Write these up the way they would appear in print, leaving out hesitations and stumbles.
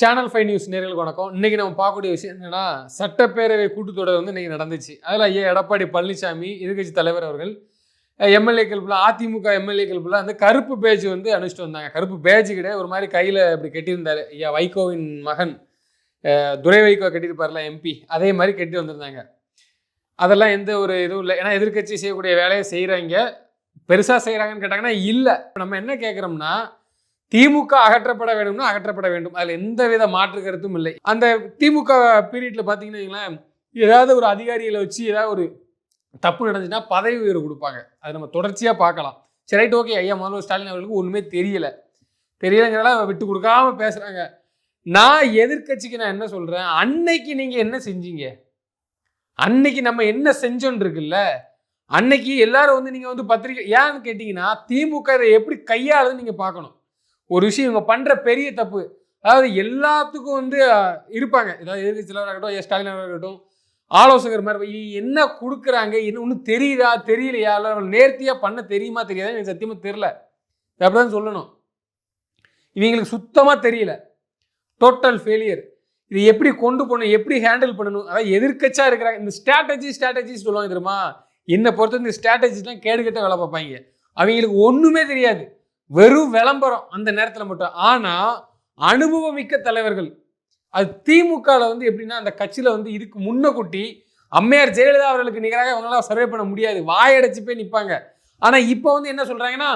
Channel 5 news நேயர்களுக்கு வணக்கம். இன்னைக்கு நம்ம பார்க்கக்கூடிய விஷயம் என்னன்னா, சட்டப்பேரவை கூட்டத்தொடர் வந்து இன்னைக்கு நடந்துச்சு. அதில் ஐயா எடப்பாடி பழனிசாமி எதிர்க்கட்சி தலைவர் அவர்கள் எம்எல்ஏக்கள் ஃபுல்லாக அதிமுக எம்எல்ஏக்கள் ஃபுல்லாக வந்து கருப்பு பேஜ் வந்து அனுப்பிச்சிட்டு வந்தாங்க. கருப்பு பேஜ் கிடையாது, ஒரு மாதிரி கையில் இப்படி கட்டியிருந்தாரு. ஐயா வைகோவின் மகன் துரை வைகோ கட்டியிருப்பார்ல எம்பி, அதே மாதிரி கட்டி வந்திருந்தாங்க. அதெல்லாம் எந்த ஒரு இதுவும் இல்லை. ஏன்னா எதிர்க்கட்சி செய்யக்கூடிய வேலையை செய்கிறாங்க. பெருசாக செய்கிறாங்கன்னு கேட்டாங்கன்னா இல்லை. நம்ம என்ன கேட்குறோம்னா, திமுக அகற்றப்பட வேண்டும்னா அகற்றப்பட வேண்டும். அதில் எந்த வித மாற்று கருத்தும் இல்லை. அந்த திமுக பீரியட்ல பார்த்தீங்கன்னா, ஏதாவது ஒரு அதிகாரிகளை வச்சு ஏதாவது ஒரு தப்பு நடந்துச்சுன்னா பதவி உயர்வு கொடுப்பாங்க. அது நம்ம தொடர்ச்சியாக பார்க்கலாம். சரி, ரைட், ஓகே. ஐயா முதல்வர் ஸ்டாலின் அவர்களுக்கு ஒன்றுமே தெரியலங்கிறதா விட்டு கொடுக்காம பேசுகிறாங்க. நான் எதிர்கட்சிக்கு நான் என்ன சொல்கிறேன், அன்னைக்கு நீங்கள் என்ன செஞ்சீங்க, அன்னைக்கு நம்ம என்ன செஞ்சோன்னு இருக்குல்ல, அன்னைக்கு எல்லாரும் வந்து நீங்கள் வந்து பத்திரிக்கை ஏன்னு கேட்டிங்கன்னா, திமுக இதை எப்படி கையாளுதுன்னு நீங்கள் பார்க்கணும். ஒரு விஷயம் இவங்க பண்ணுற பெரிய தப்பு, அதாவது எல்லாத்துக்கும் வந்து இருப்பாங்க. ஏதாவது எதிர்கட்சி தலைவராக இருக்கட்டும், ஸ்டாலின் இருக்கட்டும், ஆலோசகர் மாதிரி என்ன கொடுக்குறாங்க, என்ன ஒன்றும் தெரியுதா தெரியலையா, இல்லை நேர்த்தியாக பண்ண தெரியுமா தெரியாதா, எனக்கு சத்தியமாக தெரியல. அப்படிதான் சொல்லணும். இவங்களுக்கு சுத்தமாக தெரியல. Total failure. இது எப்படி கொண்டு போகணும், எப்படி ஹேண்டில் பண்ணணும், அதாவது எதிர்க்கட்சியாக இருக்கிறாங்க. இந்த ஸ்ட்ராட்டஜி சொல்லுவாங்க தெரியுமா, என்னை பொறுத்த இந்த ஸ்ட்ராட்டஜிலாம் கேடுகட்ட வேலை பார்ப்பாங்க. அவங்களுக்கு ஒன்றுமே தெரியாது, வெறும் விளம்பரம் அந்த நேரத்தில் மட்டும். ஆனால் அனுபவமிக்க தலைவர்கள், அது திமுகவில் வந்து எப்படின்னா, அந்த கட்சியில் வந்து இதுக்கு முன்னக்கூட்டி அம்மையார் ஜெயலலிதா அவர்களுக்கு நிகராக அவங்களால சர்வே பண்ண முடியாது, வாயடைச்சு போய் நிற்பாங்க. ஆனால் இப்போ வந்து என்ன சொல்கிறாங்கன்னா,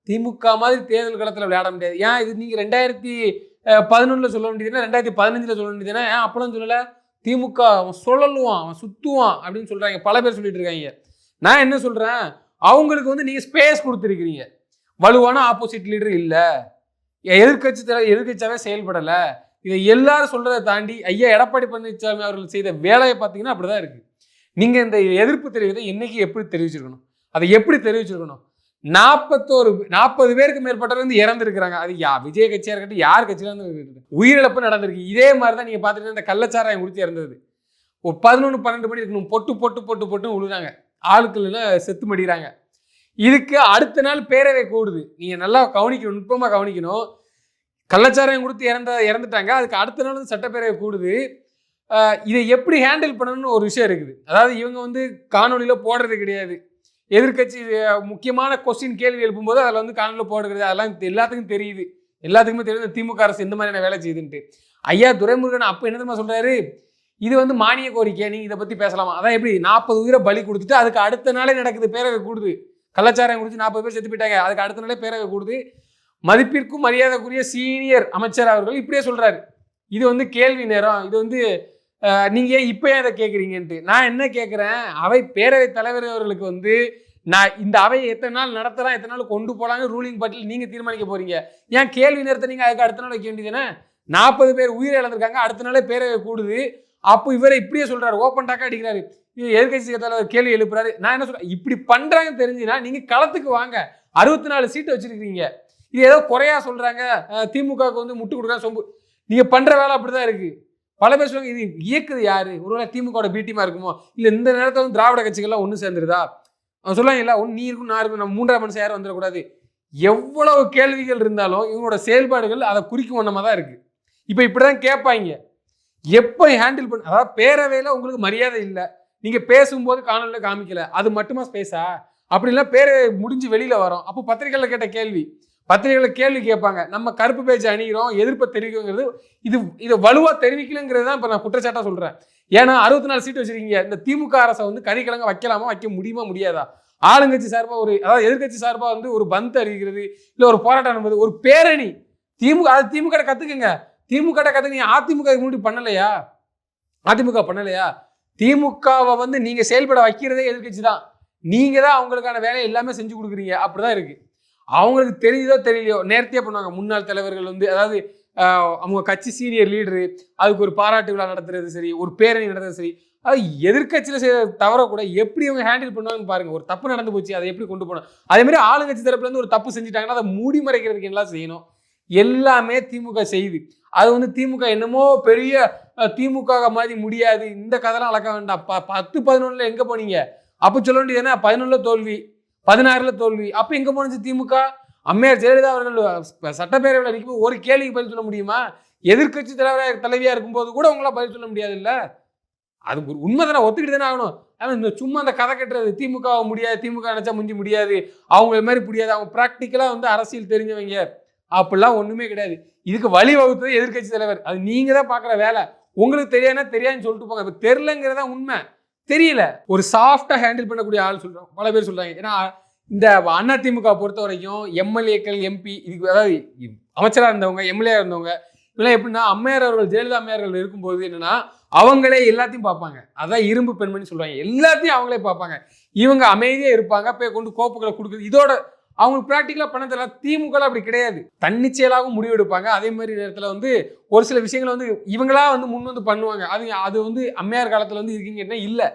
திமுக மாதிரி தேர்தல் களத்தில் விளையாட முடியாது. ஏன் இது நீங்கள் 2011 சொல்ல வேண்டியதுன்னா 2015 சொல்ல வேண்டியதுன்னா, ஏன் அப்பெல்லாம் சொல்லலை? திமுக அவன் சொல்லலுவான், அவன் சுற்றுவான் அப்படின்னு சொல்கிறாங்க. பல பேர் சொல்லிட்டு இருக்காங்க. நான் என்ன சொல்கிறேன், அவங்களுக்கு வந்து நீங்கள் ஸ்பேஸ் கொடுத்துருக்கிறீங்க. வலுவான ஆப்போசிட் லீடர் இல்லை, எதிர்கட்சியாகவே செயல்படலை. இதை எல்லாரும் சொல்கிறத தாண்டி ஐயா எடப்பாடி பழனிசாமி அவர்கள் செய்த வேலையை பார்த்தீங்கன்னா அப்படி தான் இருக்குது. நீங்கள் இந்த எதிர்ப்பு தெரிவித்தை என்னைக்கு எப்படி தெரிவிச்சிருக்கணும், அதை எப்படி தெரிவிச்சிருக்கணும். 40 பேருக்கு மேற்பட்டவர் வந்து இறந்துருக்கிறாங்க. அது விஜய் கட்சியாக இருக்கட்டும், யார் கட்சியில இருந்து உயிரிழப்பு நடந்திருக்கு. இதே மாதிரி தான் நீங்கள் பார்த்துட்டு இந்த கள்ளச்சாராயம் குடிச்சு இறந்தது. ஒரு 11-12 மணி இருக்கணும், பொட்டு விழுறாங்க, ஆளுக்கள் செத்து மடிகிறாங்க. இதுக்கு அடுத்த நாள் பேரவை கூடுது. நீங்கள் நல்லா கவனிக்கணும், நுட்பமாக கவனிக்கணும். கள்ளச்சாராயம் கொடுத்து இறந்துட்டாங்க. அதுக்கு அடுத்த நாள் வந்து சட்டப்பேரவை கூடுது. இதை எப்படி ஹேண்டில் பண்ணணும்னு ஒரு விஷயம் இருக்குது. அதாவது இவங்க வந்து காணொலியில் போடுறது கிடையாது. எதிர்கட்சி முக்கியமான கொஸ்டின் கேள்வி எழுப்பும்போது அதில் வந்து காணொலியில் போடுறது, அதெல்லாம் எல்லாத்துக்கும் தெரியுது. எல்லாத்துக்குமே தெரியுது திமுக அரசு எந்த மாதிரியான வேலை செய்யுதுன்ட்டு. ஐயா துரைமுருகன் அப்போ என்ன தெரியுமா சொல்கிறாரு, இது வந்து மானிய கோரிக்கை, நீங்கள் இதை பற்றி பேசலாமா. அதான் எப்படி 40 உயிரை பலி கொடுத்துட்டு அதுக்கு அடுத்த நாளே நடக்குது பேரவை கூடுது. கள்ளச்சாராயம் குடிச்சு 40 பேர் செத்து போயிட்டாங்க. அதுக்கு அடுத்த நாளே பேரவை கூடுது. மதிப்பிற்கும் மரியாதைக்குரிய சீனியர் அமைச்சர் அவர்கள் இப்படியே சொல்றாரு, இது வந்து கேள்வி நேரம், இது வந்து நீங்க ஏன் இப்போ ஏன் இதை கேட்குறீங்கன்ட்டு. நான் என்ன கேட்குறேன், அவை பேரவைத் தலைவர் அவர்களுக்கு வந்து நான் இந்த அவையை எத்தனை நாள் நடத்தலாம், எத்தனை நாள் கொண்டு போகலான்னு ரூலிங் பட்டியல் நீங்கள் தீர்மானிக்க போறீங்க. ஏன் கேள்வி நேரத்தை நீங்கள் அதுக்கு அடுத்த நாள் வைக்க வேண்டியதுதானே. 40 பேர் உயிரை இழந்திருக்காங்க, அடுத்த நாளே பேரவை கூடுது. அப்போ இவரை இப்படியே சொல்றாரு, ஓப்பன் டாக்கா அடிக்கிறாரு. எதிர்கட்சி தலைவர் கேள்வி எழுப்புறாரு. நான் என்ன சொல்றேன், இப்படி பண்றாங்கன்னு தெரிஞ்சுன்னா நீங்க களத்துக்கு வாங்க. 64 சீட்டு வச்சிருக்கீங்க. இது ஏதோ குறையா சொல்றாங்க, திமுகவுக்கு வந்து முட்டு கொடுக்குறாங்க சொம்பு. நீங்க பண்ற வேலை அப்படிதான் இருக்கு. பல பேர் சொல்லுவாங்க, இது இயக்குது யாரு, ஒருவேளை திமுக பீட்டிமா இருக்குமோ, இல்ல இந்த நேரத்தில் வந்து திராவிட கட்சிகள்லாம் ஒன்று சேர்ந்துருதா. அவன் சொல்லுவாங்க, இல்ல ஒன்று நீ இருக்கும் நான் இருக்கும், நம்ம மூன்றாம் மனுஷன் யாரும் வந்துடக்கூடாது. எவ்வளவு கேள்விகள் இருந்தாலும் இவங்களோட செயல்பாடுகள் அதை குறிக்கும் ஒன்றமா தான் இருக்கு. இப்போ இப்படிதான் கேட்பாங்க, எப்போ ஹேண்டில் பண்ண. அதாவது பேரவையில் உங்களுக்கு மரியாதை இல்லை, நீங்க பேசும்போது காணொலியில் காமிக்கல, அது மட்டுமா ஸ்பேஸா? அப்படிலாம் பேரவை முடிஞ்சு வெளியில வரும். அப்போ பத்திரிகையில் கேட்ட கேள்வி, பத்திரிகையில் கேள்வி கேட்பாங்க, நம்ம கருப்பு பேஜ் அணிகிறோம், எதிர்ப்பை தெரிவிக்கிறது, இதை வலுவா தெரிவிக்கலங்கிறது தான் இப்போ நான் குற்றச்சாட்டாக சொல்றேன். ஏன்னா 64 சீட்டு வச்சிருக்கீங்க. இந்த திமுக அரசை வந்து கறிக்கிழங்க வைக்கலாமா, வைக்க முடியுமா முடியாதா? ஆளுங்கட்சி சார்பாக அதாவது எதிர்கட்சி சார்பாக வந்து ஒரு பந்த் அறிவிக்கிறது, இல்லை ஒரு போராட்டம் என்பது, ஒரு பேரணி. திமுக கத்துக்குங்க, திமுக கத்துக்குங்க. அதிமுக முன்னாடி பண்ணலையா? அதிமுக பண்ணலையா? திமுகவை வந்து நீங்க செயல்பட வைக்கிறதே எதிர்கட்சி தான். நீங்க தான் அவங்களுக்கான வேலையை எல்லாமே செஞ்சு கொடுக்குறீங்க. அப்படிதான் இருக்கு. அவங்களுக்கு தெரியுதோ தெரியலையோ நேர்த்தியா பண்ணுவாங்க. முன்னாள் தலைவர்கள் வந்து, அதாவது அவங்க கட்சி சீனியர் லீடரு, அதுக்கு ஒரு பாராட்டு விழா நடத்துறது சரி, ஒரு பேரணி நடத்துறது சரி, அது எதிர்கட்சியில் செய்ய தவிர கூட எப்படி அவங்க ஹேண்டில் பண்ணுவாங்கன்னு பாருங்க. ஒரு தப்பு நடந்து போச்சு, அதை எப்படி கொண்டு போகணும். அதே மாதிரி ஆளுங்கட்சி தரப்புல இருந்து ஒரு தப்பு செஞ்சுட்டாங்கன்னா அதை மூடி மறைக்கிறதுக்கு என்ன செய்யணும், எல்லாமே திமுக செய்யுது. அது வந்து திமுக என்னமோ பெரிய திமுக மாதிரி முடியாது, இந்த கதைலாம் அளக்க வேண்டாம். 10-11 எங்க போனீங்க? அப்போ சொல்ல வேண்டியது என்ன, 11 தோல்வி, 16 தோல்வி. அப்போ எங்க போனது திமுக? அம்மையார் ஜெயலலிதா அவர்கள் சட்டப்பேரவையில் நிற்கும் ஒரு கேள்விக்கு பதில் சொல்ல முடியுமா? எதிர்கட்சி தலைவியா இருக்கும்போது கூட உங்களால் பதில் சொல்ல முடியாது இல்லை? அது ஒரு உண்மை தானே, ஒத்துக்கிட்டு தானே ஆகணும். ஆனால் இந்த சும்மா அந்த கதை கட்டுறது, திமுக முடியாது, திமுக நினைச்சா முந்தி முடியாது, அவங்க மாதிரி முடியாது, அவங்க ப்ராக்டிக்கலாக வந்து அரசியல் தெரிஞ்சவங்க, அப்படிலாம் ஒன்றுமே கிடையாது. இதுக்கு வழி வகுத்தது எதிர்கட்சி தலைவர். அது நீங்க தான் பார்க்குற வேலை. உங்களுக்கு தெரியாதுன்னா தெரியாதுன்னு சொல்லிட்டு போங்க. இப்போ தெரிலங்கிறதா உண்மை. தெரியல, ஒரு சாஃப்டாக ஹேண்டில் பண்ணக்கூடிய ஆள் சொல்கிறோம் பல பேர் சொல்கிறாங்க. ஏன்னா இந்த அதிமுக பொறுத்த வரைக்கும் எம்எல்ஏக்கள், எம்பி, இதுக்கு அதாவது அமைச்சராக இருந்தவங்க, எம்எல்ஏ இருந்தவங்க, இதெல்லாம் எப்படின்னா அம்மையார் அவர்கள், ஜெயலலிதா அம்மையார்கள் இருக்கும்போது என்னன்னா அவங்களே எல்லாத்தையும் பார்ப்பாங்க. அதான் இரும்பு பெண்மணி சொல்லுவாங்க. எல்லாத்தையும் அவங்களே பார்ப்பாங்க. இவங்க அமைதியாக இருப்பாங்க. போய் கொண்டு கோப்புகளை கொடுக்குது. இதோட அவங்களுக்கு ப்ராக்டிக்கலாக பண்ண தெரியல. திமுக அப்படி கிடையாது. தன்னிச்சையலாகவும் முடிவு எடுப்பாங்க. அதே மாதிரி நேரத்தில் வந்து ஒரு சில விஷயங்களை வந்து இவங்களா வந்து முன் வந்து பண்ணுவாங்க. அது வந்து அம்மையார் காலத்தில் வந்து இருக்கீங்கன்னா இல்லை.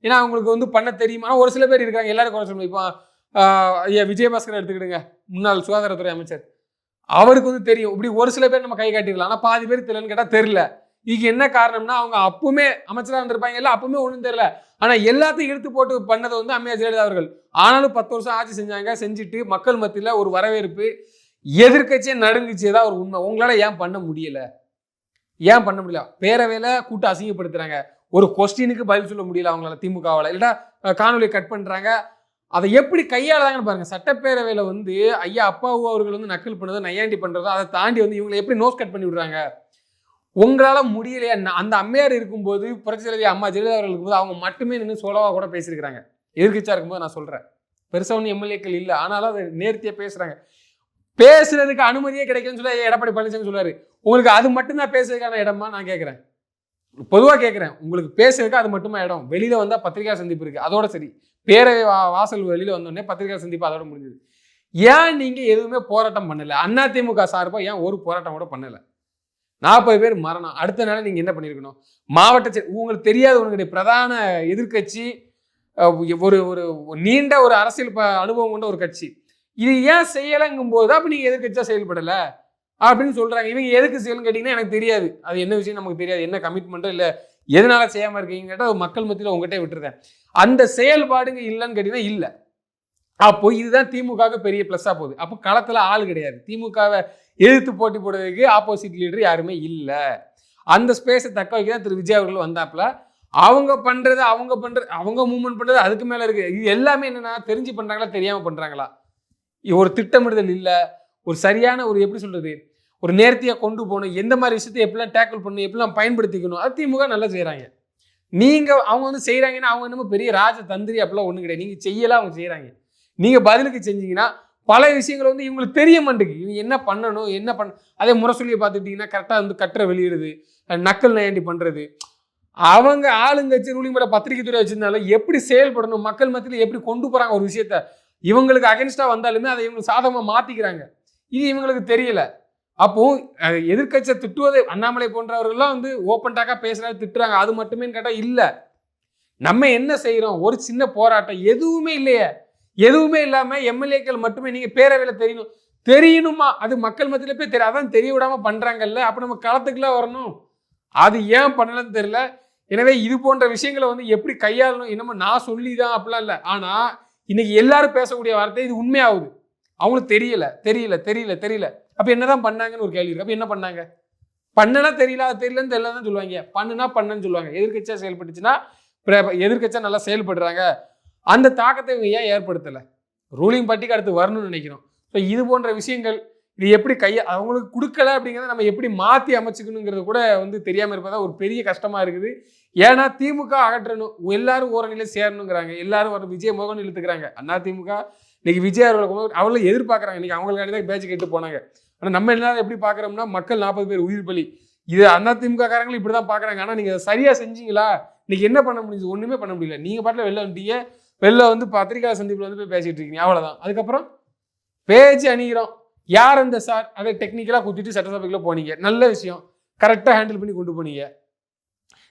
ஏன்னா அவங்களுக்கு வந்து பண்ண தெரியுமா? ஆனால் ஒரு சில பேர் இருக்காங்க, எல்லாரும் குறை சொல்லுவாங்க. இப்போ ஐயா விஜயபாஸ்கர் எடுத்துக்கிடுங்க, முன்னாள் சுகாதாரத்துறை அமைச்சர். அவருக்கு வந்து தெரியும். இப்படி ஒரு சில பேர் நம்ம கை காட்டிடலாம். ஆனால் பாதி பேர் தெரியலன்னு கேட்டால் தெரியல. இதுக்கு என்ன காரணம்னா அவங்க அப்பவுமே அமைச்சராக இருந்திருப்பாங்க, இல்லை அப்பவுமே ஒன்றும் தெரியல. ஆனால் எல்லாத்தையும் இழுத்து போட்டு பண்ணது வந்து அம்மையார் ஜெயலலிதா அவர்கள். ஆனாலும் 10 வருஷம் ஆட்சி செஞ்சாங்க. செஞ்சுட்டு மக்கள் மத்தியில் ஒரு வரவேற்பு, எதிர்கட்சியே நடுங்குச்சு. ஏதாவது ஒரு உண்மை. உங்களால் ஏன் பண்ண முடியல? ஏன் பண்ண முடியல? பேரவையில் கூட்டு அசிங்கப்படுத்துறாங்க. ஒரு கொஸ்டினுக்கு பதில் சொல்ல முடியல அவங்களால திமுகவால். இல்லைன்னா காணொலியை கட் பண்ணுறாங்க. அதை எப்படி கையாளுதாங்கன்னு பாருங்க. சட்டப்பேரவையில் வந்து ஐயா அப்பாவு அவர்கள் வந்து நக்கல் பண்ணதோ நையாண்டி பண்ணுறதோ அதை தாண்டி வந்து இவங்களை எப்படி நோஸ் கட் பண்ணி விடுறாங்க. உங்களால் முடியலையா? அந்த அம்மையார் இருக்கும்போது, புரட்சி தலைவி அம்மா ஜெயலலிதா அவர்கள் இருக்கும்போது அவங்க மட்டுமே நின்று சோலோவாக கூட பேசியிருக்கிறாங்க. எதிர்கட்சியாக இருக்கும்போது நான் சொல்கிறேன். பெருசாக ஒன்றும் எம்எல்ஏக்கள் இல்லை, ஆனாலும் அதை நேர்த்தியாக பேசுகிறாங்க. பேசுறதுக்கு அனுமதியே கிடைக்குன்னு சொல்லி எடப்பாடி பழனிசாமி சொல்லுவார். உங்களுக்கு அது மட்டும்தான் பேசுறதுக்கான இடமா நான் கேட்குறேன். பொதுவாக கேட்குறேன், உங்களுக்கு பேசுறதுக்கு அது மட்டுமா இடம்? வெளியில் வந்தால் பத்திரிகா சந்திப்பு இருக்குது, அதோட சரி. பேரவை வாசல் வெளியில் வந்தோடனே பத்திரிகா சந்திப்பு அதோட முடிஞ்சது. ஏன் நீங்கள் எதுவுமே போராட்டம் பண்ணலை? அதிமுக சார்பாக ஏன் ஒரு போராட்டம் கூட பண்ணலை? 40 பேர் மரணம். அடுத்த நாள் நீங்கள் என்ன பண்ணியிருக்கணும்? மாவட்ட உங்களுக்கு தெரியாத உங்களுடைய பிரதான எதிர்கட்சி, ஒரு ஒரு நீண்ட ஒரு அரசியல் அனுபவம் கொண்ட ஒரு கட்சி, இது ஏன் செய்யலைங்கும் போது அப்போ நீங்கள் எதிர்கட்சியாக செயல்படலை அப்படின்னு சொல்கிறாங்க. இவங்க எதுக்கு செய்யணும்னு கேட்டிங்கன்னா எனக்கு தெரியாது. அது என்ன விஷயம் நமக்கு தெரியாது. என்ன கமிட்மெண்ட்டோ இல்லை எதனால செய்யாமல் இருக்கீங்க கேட்டால் மக்கள் மத்தியில் உங்கள்கிட்ட விட்டுருந்தேன். அந்த செயல்பாடுங்க இல்லைன்னு கேட்டிங்கன்னா இல்லை. அப்போ இதுதான் திமுகவுக்கு பெரிய ப்ளஸ்ஸாக போகுது. அப்போ களத்தில் ஆள் கிடையாது. திமுகவை எதிர்த்து போட்டி போடுறதுக்கு ஆப்போசிட் லீடர் யாருமே இல்லை. அந்த ஸ்பேஸை தக்க வைக்க தான் திரு விஜய் அவர்கள் வந்தாப்புல. அவங்க பண்ணுறது அவங்க மூவ்மெண்ட் பண்ணுறது அதுக்கு மேலே இருக்குது. இது எல்லாமே என்னென்னா தெரிஞ்சு பண்ணுறாங்களா தெரியாமல் பண்ணுறாங்களா? ஒரு திட்டமிடுதல் இல்லை, ஒரு சரியான ஒரு எப்படி சொல்கிறது, ஒரு நேர்த்தியாக கொண்டு போகணும், எந்த மாதிரி விஷயத்தை எப்படிலாம் டேக்கிள் பண்ணணும், எப்படிலாம் பயன்படுத்திக்கணும், அது திமுக நல்லா செய்கிறாங்க. நீங்கள் அவங்க வந்து செய்கிறாங்கன்னா அவங்க என்னமோ பெரிய ராஜ தந்திரி அப்படிலாம் ஒன்றும் கிடையாது. நீங்கள் செய்யலாம், அவங்க செய்கிறாங்க. நீங்கள் பதிலுக்கு செஞ்சீங்கன்னா பல விஷயங்கள் வந்து இவங்களுக்கு தெரிய மாட்டேங்குது. இவங்க என்ன பண்ணணும், என்ன அதே முரசொலியை பார்த்துக்கிட்டிங்கன்னா கரெக்டாக வந்து கட்டுரை வெளியிடுது, நக்கல் நையாண்டி பண்ணுறது. அவங்க ஆளுங்கட்சி ரூலிங் பண்ண பத்திரிகை துறை வச்சிருந்தாலும் எப்படி செயல்படணும், மக்கள் மத்தியில் எப்படி கொண்டு போகிறாங்க ஒரு விஷயத்த, இவங்களுக்கு அகென்ஸ்டாக வந்தாலுமே அதை இவங்க சாதகமாக மாற்றிக்கிறாங்க. இது இவங்களுக்கு தெரியல. அப்போ எதிர்கட்சியை திட்டுவதை அண்ணாமலை போன்றவர்கள்லாம் வந்து ஓப்பன் டாக்காக பேசுகிறாங்க, திட்டுறாங்க. அது மட்டுமே கேட்டால் இல்லை. நம்ம என்ன செய்கிறோம்? ஒரு சின்ன போராட்டம், எதுவுமே இல்லையே. எதுவுமே இல்லாமல் எம்எல்ஏக்கள் மட்டுமே நீங்கள் பேரவையில் தெரியணுமா? அது மக்கள் மத்தியில் போய் தெரியும். அதான் தெரிய விடாமல் பண்ணுறாங்கல்ல. அப்போ நம்ம களத்துக்குலாம் வரணும். அது ஏன் பண்ணலன்னு தெரியல. எனவே இது போன்ற விஷயங்களை வந்து எப்படி கையாளணும், என்னமோ நான் சொல்லி தான் அப்படிலாம் இல்லை. ஆனால் இன்னைக்கு எல்லாரும் பேசக்கூடிய வார்த்தை இது உண்மையாகுது. அவங்களுக்கு தெரியல. அப்போ என்னதான் பண்ணாங்கன்னு ஒரு கேள்வி இருக்கு. அப்போ என்ன பண்ணாங்க? பண்ணனா தெரியலன்னு தான் சொல்லுவாங்க. பண்ணுன்னு சொல்லுவாங்க. எதிர்கட்சியாக செயல்பட்டுச்சுன்னா எதிர்கட்சியாக நல்லா செயல்படுறாங்க. அந்த தாக்கத்தை இவங்க ஏன் ஏற்படுத்தலை? ரூலிங் பார்ட்டிக்கு அடுத்து வரணும்னு நினைக்கிறோம். ஸோ இது போன்ற விஷயங்கள் இது எப்படி அவங்களுக்கு கொடுக்கல அப்படிங்கிறத நம்ம எப்படி மாற்றி அமைச்சுக்கணுங்கிறது கூட வந்து தெரியாமல் இருப்பதா ஒரு பெரிய கஷ்டமாக இருக்குது. ஏன்னா திமுக அகற்றணும், எல்லாரும் ஓரணியில் சேரணுங்கிறாங்க. எல்லாரும் ஒரு விஜய் மோகன் இழுத்துக்கிறாங்க. அதிமுக இன்னைக்கு விஜய் அவர்களும் எதிர்பார்க்குறாங்க. இன்னைக்கு அவங்களுக்காண்டி தான் பேச்சு கேட்டு போனாங்க. ஆனால் நம்ம எல்லாரும் எப்படி பார்க்குறோம்னா மக்கள் 40 பேர் உயிர் பலி, இது அதிமுக காரங்களும் இப்படி தான் பார்க்குறாங்க. ஆனால் நீங்கள் சரியாக செஞ்சீங்களா? இன்னைக்கு என்ன பண்ண முடியுது? ஒன்றுமே பண்ண முடியல. நீங்கள் பாட்டில் வெளில வந்து பத்திரிகா சந்திப்பில் வந்து போய் பேசிகிட்டு இருக்கீங்க, அவ்வளோதான். அதுக்கப்புறம் பேச்சு அணிகிறோம். யார் அந்த சார்? அதை டெக்னிக்கலாக குத்திட்டு சட்டசபைக்குள்ளே போனீங்க, நல்ல விஷயம், கரெக்டாக ஹேண்டில் பண்ணி கொண்டு போனீங்க.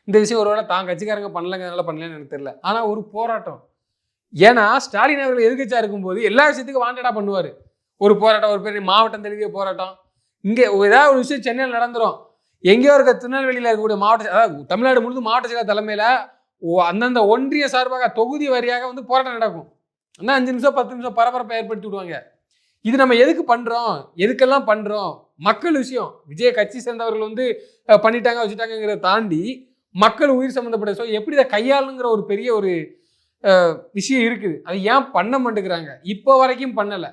இந்த விஷயம் ஒருவேளை தான் கட்சிக்காரங்க பண்ணலங்கிறதுனால பண்ணலன்னு எனக்கு தெரியல. ஆனால் ஒரு போராட்டம், ஏன்னா ஸ்டாலின் அவர்கள் எதிர்கட்சியாக இருக்கும்போது எல்லா விஷயத்துக்கும் வாண்டடாக பண்ணுவார். ஒரு போராட்டம், ஒரு பெரிய மாவட்டம் தழுவிய போராட்டம், இங்கே ஏதாவது ஒரு விஷயம் சென்னையில் நடந்துடும், எங்கேயோ இருக்க திருநெல்வேலியில் இருக்கக்கூடிய மாவட்ட, அதாவது தமிழ்நாடு முழுவதும் மாவட்ட செயலர் தலைமையில் அந்தந்த ஒன்றிய சார்பாக தொகுதி வாரியாக வந்து போராட்டம் நடக்கும். ஆனால் 5 நிமிஷம் 10 நிமிஷம் பரபரப்பை ஏற்படுத்தி விடுவாங்க. இது நம்ம எதுக்கு பண்றோம், எதுக்கெல்லாம் பண்றோம், மக்கள் விஷயம். விஜய் கட்சி சேர்ந்தவர்கள் வந்து பண்ணிட்டாங்க வச்சுட்டாங்கிறத தாண்டி மக்கள் உயிர் சம்மந்தப்பட்ட எப்படி இதை கையாளுங்கிற ஒரு பெரிய ஒரு விஷயம் இருக்குது. அது ஏன் பண்ண மாட்டேங்கிறாங்க, இப்போ வரைக்கும் பண்ணல.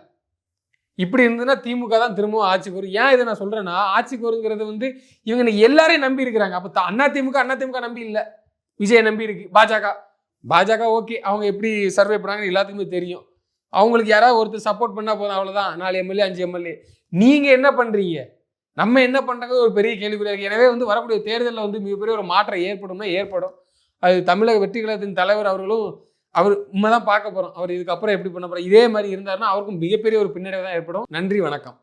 இப்படி இருந்ததுன்னா திமுக தான் திரும்பவும் ஆட்சிக்கு வரும். ஏன் இதை நான் சொல்றேன்னா, ஆட்சிக்கு வருங்கிறது வந்து இவங்க எல்லாரையும் நம்பி இருக்கிறாங்க. அப்ப அதிமுக நம்பி இல்லை, விஜய் நம்பி இருக்கு. பாஜக ஓகே, அவங்க எப்படி சர்வே பண்ணாங்கன்னு எல்லாத்துக்குமே தெரியும். அவங்களுக்கு யாராவது ஒருத்தர் சப்போர்ட் பண்ணா போதும், அவ்வளவுதான். 4 எம்எல்ஏ 5 எம்எல்ஏ. நீங்க என்ன பண்றீங்க, நம்ம என்ன பண்றாங்க ஒரு பெரிய கேள்விக்குறியா இருக்கு. எனவே வந்து வரக்கூடிய தேர்தலில் வந்து மிகப்பெரிய ஒரு மாற்றம் ஏற்படும். அது தமிழக வெற்றி கழகத்தின் தலைவர் அவர்களும் அவர் உண்மைதான் பார்க்க போறோம். அவர் இதுக்கப்புறம் எப்படி பண்ண போறோம், இதே மாதிரி இருந்தாருன்னா அவருக்கும் மிகப்பெரிய ஒரு பின்னடைவு தான் ஏற்படும். நன்றி, வணக்கம்.